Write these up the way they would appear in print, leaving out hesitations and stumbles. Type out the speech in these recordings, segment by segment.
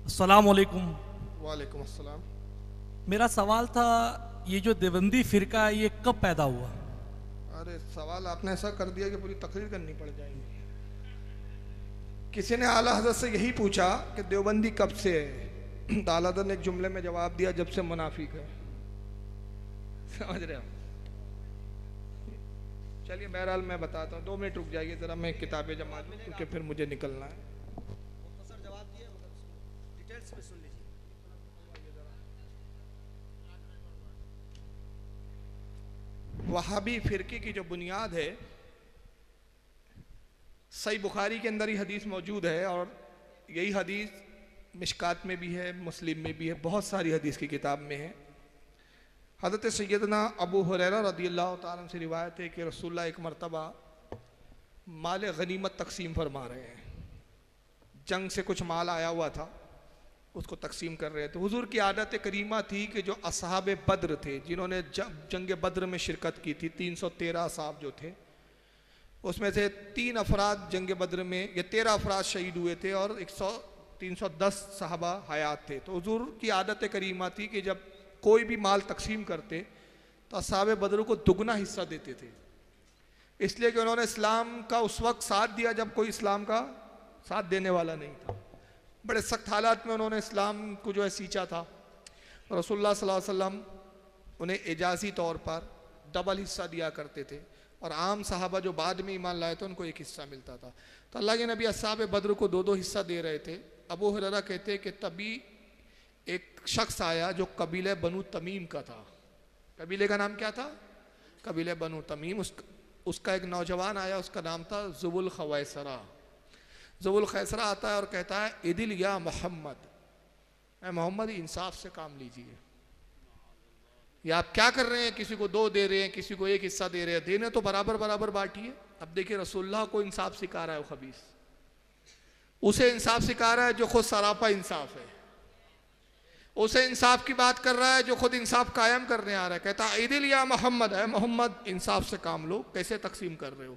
अस्सलाम वालेकुम। वालेकुम अस्सलाम। मेरा सवाल था, ये जो देवबंदी फ़िरका है ये कब पैदा हुआ? अरे सवाल आपने ऐसा कर दिया कि पूरी तकरीर करनी पड़ जाएगी। किसी ने आला हज़रत से यही पूछा कि देवबंदी कब से है। तो आला हज़रत ने एक जुमले में जवाब दिया, जब से मुनाफिक है। समझ रहे हो? चलिए बहरहाल मैं बताता हूँ, 2 मिनट रुक जाइए ज़रा, मैं किताबें जमा लूँ क्योंकि फिर मुझे निकलना है। मुख्तसर जवाब दिए मगर उसको डिटेल्स में सुन लीजिए। वहाबी फ़िरके की जो बुनियाद है, सही बुखारी के अंदर ही हदीस मौजूद है और यही हदीस मिशकात में भी है, मुस्लिम में भी है, बहुत सारी हदीस की किताब में है। हज़रत सैयदना अबू हुरैरा रदियल्लाहु ताला अन्हु से रिवायत है कि रसूलुल्लाह एक मरतबा माल गनीमत तकसीम फरमा रहे हैं। जंग से कुछ माल आया हुआ था, उसको तकसीम कर रहे थे। हुजूर की आदत करीमा थी कि जो असहाब बद्र थे, जिन्होंने जंग बद्र में शिरकत की थी, 313 असहाब जो थे, उसमें से 3 अफराद जंग बद्र में, ये 13 अफराद शहीद हुए थे और 310 सहाबा हयात थे। तो हुजूर की आदत करीमा थी कि जब कोई भी माल तकसीम करते तो असहाब बद्र को दुगना हिस्सा देते थे, इसलिए कि उन्होंने इस्लाम का उस वक्त साथ दिया जब कोई इस्लाम का साथ देने वाला नहीं था। बड़े सख्त हालात में उन्होंने इस्लाम को जो है सींचा था। रसूलुल्लाह सल्लल्लाहु अलैहि वसल्लम उन्हें एजाजी तौर पर डबल हिस्सा दिया करते थे और आम सहाबा जो बाद में ईमान लाए थे उनको एक हिस्सा मिलता था। तो अल्लाह के नबी असहाब बद्र को 2-2 हिस्सा दे रहे थे। अबू हुरैरा कहते कि तभी एक शख्स आया जो कबीले बनु तमीम का था। कबीले का नाम क्या था? कबीले बनु तमीम। उसका एक नौजवान आया, उसका नाम था ज़ुबुल खवैसरा। ज़ुबुल खैसरा आता है और कहता है, इदिल या मोहम्मद, मोहम्मद इंसाफ से काम लीजिए। या आप क्या कर रहे हैं, किसी को 2 दे रहे हैं, किसी को 1 हिस्सा दे रहे हैं, देने तो बराबर बराबर बांटिए। अब देखिए रसूलुल्लाह को इंसाफ सिखा रहा है वो खबीस, उसे इंसाफ सिखा रहा है जो खुद सरापा इंसाफ है, उसे इंसाफ की बात कर रहा है जो खुद इंसाफ कायम करने आ रहा है। कहता है इदिल या मोहम्मद, है मोहम्मद इंसाफ से काम लो, कैसे तकसीम कर रहे हो?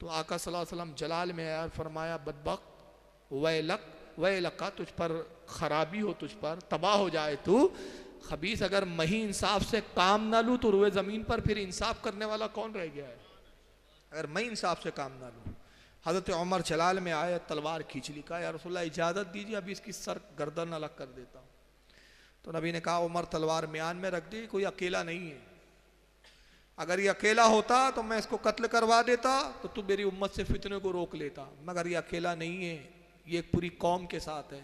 तो आका सल्लल्लाहु अलैहि वसल्लम जलाल में आया, फरमाया बदबख्त वैलक वैलका, तुझ पर खराबी हो, तुझ पर तबाह हो जाए तू खबीस। अगर मही इंसाफ से काम ना लूँ तो रुए ज़मीन पर फिर इंसाफ करने वाला कौन रह गया है? अगर मैं इंसाफ से काम ना लूँ। हज़रत उमर जलाल में आए, तलवार खींच ली, कहा या रसूलल्लाह इजाज़त दीजिए, अभी इसकी सर गर्दन अलग कर देता हूँ। तो नबी ने कहा उमर तलवार म्यान में रख दी, कोई अकेला नहीं है, अगर ये अकेला होता तो मैं इसको कत्ल करवा देता, तो तू मेरी उम्मत से फितने को रोक लेता, मगर ये अकेला नहीं है, ये एक पूरी कौम के साथ है,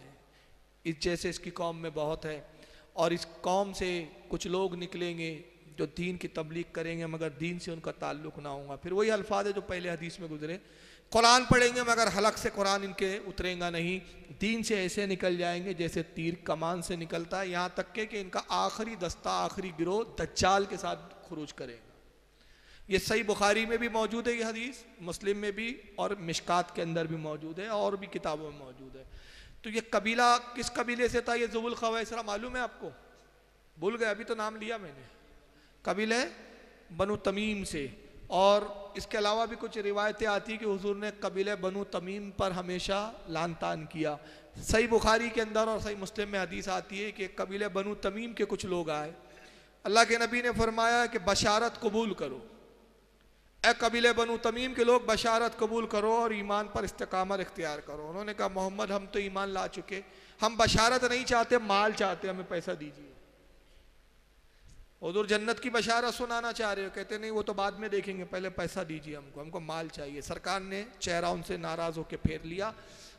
इस जैसे इसकी कौम में बहुत है, और इस कौम से कुछ लोग निकलेंगे जो दीन की तबलीग करेंगे मगर दीन से उनका ताल्लुक ना होगा। फिर वही अल्फाज है जो पहले हदीस में गुजरे, कुरान पढ़ेंगे मगर हलक से कुरान इनके उतरेगा नहीं, दीन से ऐसे निकल जाएंगे जैसे तीर कमान से निकलता है, यहाँ तक के कि इनका आखिरी दस्ता, आखिरी गिरोह दज्जाल के साथ खुरूज करेगा। ये सही बुखारी में भी मौजूद है, ये हदीस मुस्लिम में भी और मिशकात के अंदर भी मौजूद है और भी किताबों में मौजूद है। तो ये कबीला किस कबीले से था? ये ज़ुबुल खवैसरा मालूम है आपको? भूल गए, अभी तो नाम लिया मैंने। कबीले बनु तमीम से। और इसके अलावा भी कुछ रिवायतें आती कि हुजूर ने कबीले बनु तमीम पर हमेशा लान तान किया। सही बुखारी के अंदर और सही मुस्लिम में हदीस आती है कि कबीले बनु तमीम के कुछ लोग आए, अल्लाह के नबी ने फरमाया कि बशारत कबूल करो, ए कबीले बनु तमीम के लोग बशारत कबूल करो और ईमान पर इस्तिकामत इख्तियार करो। उन्होंने कहा मोहम्मद हम तो ईमान ला चुके, हम बशारत नहीं चाहते, माल चाहते, हमें पैसा दीजिए। हुजूर जन्नत की बशारत सुनाना चाह रहे हो? कहते नहीं वो तो बाद में देखेंगे, पहले पैसा दीजिए हमको, हमको माल चाहिए। सरकार ने चेहरा उनसे नाराज़ होकर फेर लिया।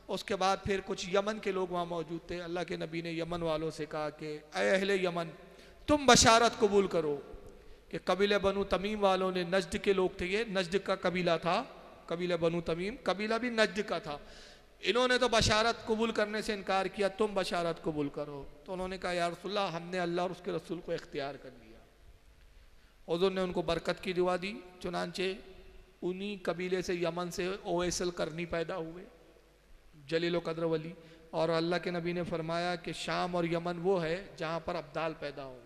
उसके बाद फिर कुछ यमन के लोग वहाँ मौजूद थे, अल्लाह के नबी ने यमन वालों से कहा कि ऐ अहले यमन, तुम बशारत कबूल करो कि कबीले बनु तमीम वालों ने, नजद के लोग थे, ये नजद का कबीला था, कबीले बनु तमीम कबीला भी नजद का था, इन्होंने तो बशारत कबूल करने से इनकार किया, तुम बशारत कबूल करो। तो उन्होंने कहा या रसूलल्लाह हमने अल्लाह और उसके रसूल को इख्तियार कर लिया। हुजूर ने उनको बरकत की दुआ दी, चुनांचे उन्हीं कबीले से, यमन से ओवैसल करनी पैदा हुए, जलील कद्र वली। और अल्लाह के नबी ने फरमाया कि शाम और यमन वो है जहाँ पर अब्दाल पैदा हो।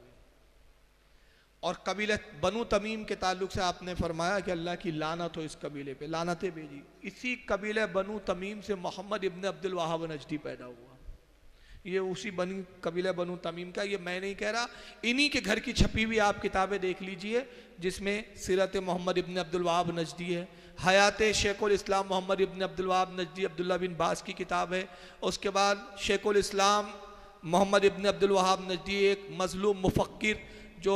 और कबीले बनु तमीम के ताल्लुक से आपने फरमाया कि अल्लाह की लानत हो इस कबीले पे, लानतें भेजी। इसी कबीले बनु तमीम से मोहम्मद इब्न अब्दुल वहाब नजदी पैदा हुआ। ये उसी बनी कबीला बनु तमीम का, ये मैं नहीं कह रहा, इन्हीं के घर की छपी हुई आप किताबें देख लीजिए, जिसमें सीरत मोहम्मद इब्न अब्दुल वहाब नजदी है, हयात शेखुल इस्लाम मोहम्मद इब्न अब्दुल वहाब नजदी अब्दुल्ला बिन बास की किताब है, उसके बाद शेखुल इस्लाम मोहम्मद इब्न अब्दुल वहाब नजदी एक मजलूम मुफक्किर जो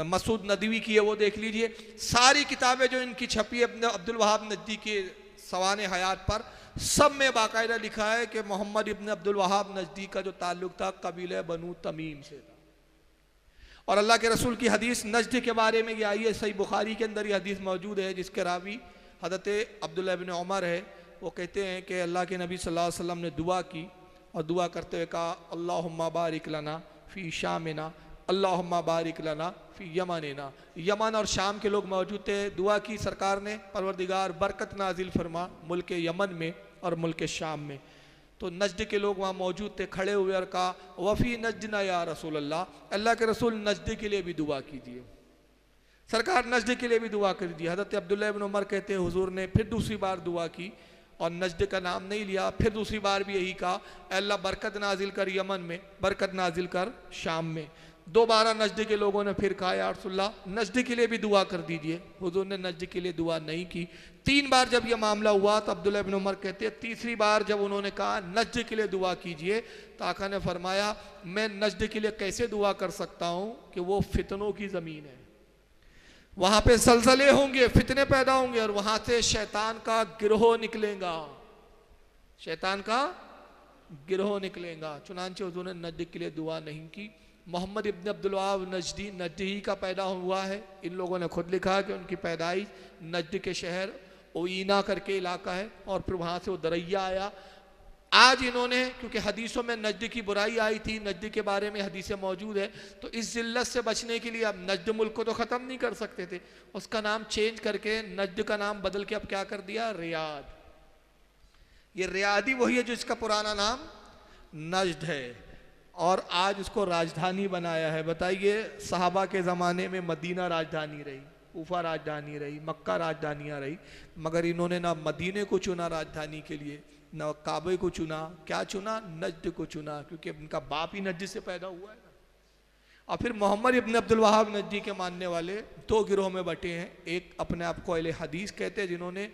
मसूद नदवी की है वो देख लीजिए। सारी किताबें जो इनकी छपी है इब्न अब्दुल वहाब नजदी के सवाने हयात पर, सब में बाकायदा लिखा है कि मोहम्मद इब्न अब्दुल वहाब नजदी का जो ताल्लुक था कबीले बनु तमीम से था। और अल्लाह के रसूल की हदीस नजद के बारे में ये आई है, सही बुखारी के अंदर ये हदीस मौजूद है, जिसके रावी हज़रत अब्दुल्लाह इब्न उमर है। वो कहते हैं कि अल्लाह के नबी सल्लल्लाहु अलैहि वसल्लम ने दुआ की और दुआ करते हुए कहा अल्लाहुम्मा बारिक लना फ़ी शामिना अल्लाहुम्मा बारिक लना फ़ी यमनिना। यमन और शाम के लोग मौजूद थे, दुआ की सरकार ने परवरदिगार बरकत नाजिल फरमा मुल्क यमन में और मुल्क शाम में। तो नजद के लोग वहाँ मौजूद थे, खड़े हुए और कहा वफ़ी नजना या रसूल अल्लाह, अल्लाह के रसूल नजद के लिए भी दुआ कीजिए। सरकार नजद के लिए भी दुआ कर दी। हज़रत अब्दुल्लाह इब्न उमर कहते हैं हुजूर ने फिर दूसरी बार दुआ की और नजद का नाम नहीं लिया, फिर दूसरी बार भी यही कहा अल्लाह बरकत नाजिल कर यमन में, बरकत नाजिल कर शाम में। दोबारा नजद के लोगों ने फिर कहा या रसूल अल्लाह नजद के लिए भी दुआ कर दीजिए। हुजूर ने नजद के लिए दुआ नहीं की। 3 बार जब यह मामला हुआ तो अब्दुल्लाह इब्न उमर कहते हैं तीसरी बार जब उन्होंने कहा नजद के लिए दुआ कीजिए तो आका ने फरमाया मैं नजद के लिए कैसे दुआ कर सकता हूँ कि वो फितनों की ज़मीन है, वहां पे जलजले होंगे, फितने पैदा होंगे और वहां से शैतान का गिरोह निकलेगा, शैतान का गिरोह निकलेगा। चुनांचे हुजूर ने नजद के लिए दुआ नहीं की। मोहम्मद इब्न अब्दुल वहाब नजदी नजदी का पैदा हुआ है। इन लोगों ने खुद लिखा कि उनकी पैदाइश नजद के शहर ओईना करके इलाका है और फिर वहाँ से वो दरैया आया। आज इन्होंने क्योंकि हदीसों में नजद की बुराई आई थी, नजद के बारे में हदीसें मौजूद है, तो इस जिल्लत से बचने के लिए अब नजद मुल्क को तो ख़त्म नहीं कर सकते थे, उसका नाम चेंज करके नजद का नाम बदल के अब क्या कर दिया रियाद। ये रियादी वही है जो इसका पुराना नाम नजद है और आज उसको राजधानी बनाया है। बताइए सहाबा के ज़माने में मदीना राजधानी रही, कूफा राजधानी रही, मक्का राजधानियाँ रही, मगर इन्होंने ना मदीने को चुना राजधानी के लिए, ना काबे को चुना, क्या चुना नजद को चुना, क्योंकि उनका बाप ही नजद से पैदा हुआ है ना। और फिर मोहम्मद इब्न अब्दुल वहाब नजदी के मानने वाले 2 गिरोह में बटे हैं। एक अपने आप को अहले हदीस कहते हैं जिन्होंने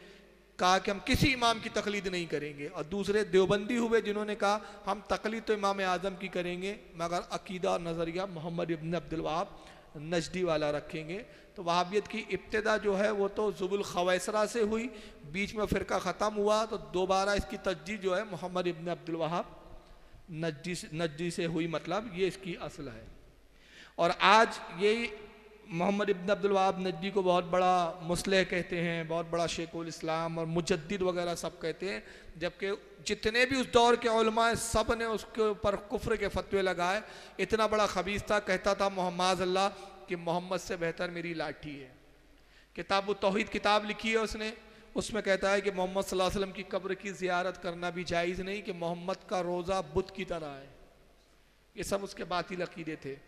कहा कि हम किसी इमाम की तकलीद नहीं करेंगे, और दूसरे देवबंदी हुए जिन्होंने कहा हम तकलीद तो इमाम आज़म की करेंगे मगर अकीदा और नज़रिया मोहम्मद इब्न अब्दुल वहाब नजदी वाला रखेंगे। तो वहाबियत की इब्तिदा जो है वो तो ज़ुबुल खवैसरा से हुई, बीच में फ़िरका ख़त्म हुआ तो दोबारा इसकी तजदीद जो है मोहम्मद इब्न अब्दुल वहाब नजदी से हुई, मतलब ये इसकी असल है। और आज यही मोहम्मद इब्न अब्दुल वहाब नजदी को बहुत बड़ा मुस्लिह कहते हैं, बहुत बड़ा शेखुल इस्लाम और मुजद्दिद वगैरह सब कहते हैं, जबकि जितने भी उस दौर के उलमा सब ने उसके ऊपर कुफ्र के फतवे लगाए। इतना बड़ा खबीस था, कहता था मोहम्मद अल्लाह कि मोहम्मद से बेहतर मेरी लाठी है। किताब तौहीद किताब लिखी है उसने, उसमें कहता है कि मोहम्मद सल्लल्लाहु अलैहि वसल्लम की कब्र की ज़ियारत करना भी जायज़ नहीं कि मोहम्मद का रोज़ा बुत की तरह है। ये सब उसके बातिल अकीदे थे।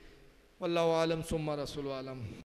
वल्लाहु आलम सुम्मा रसूल आलम।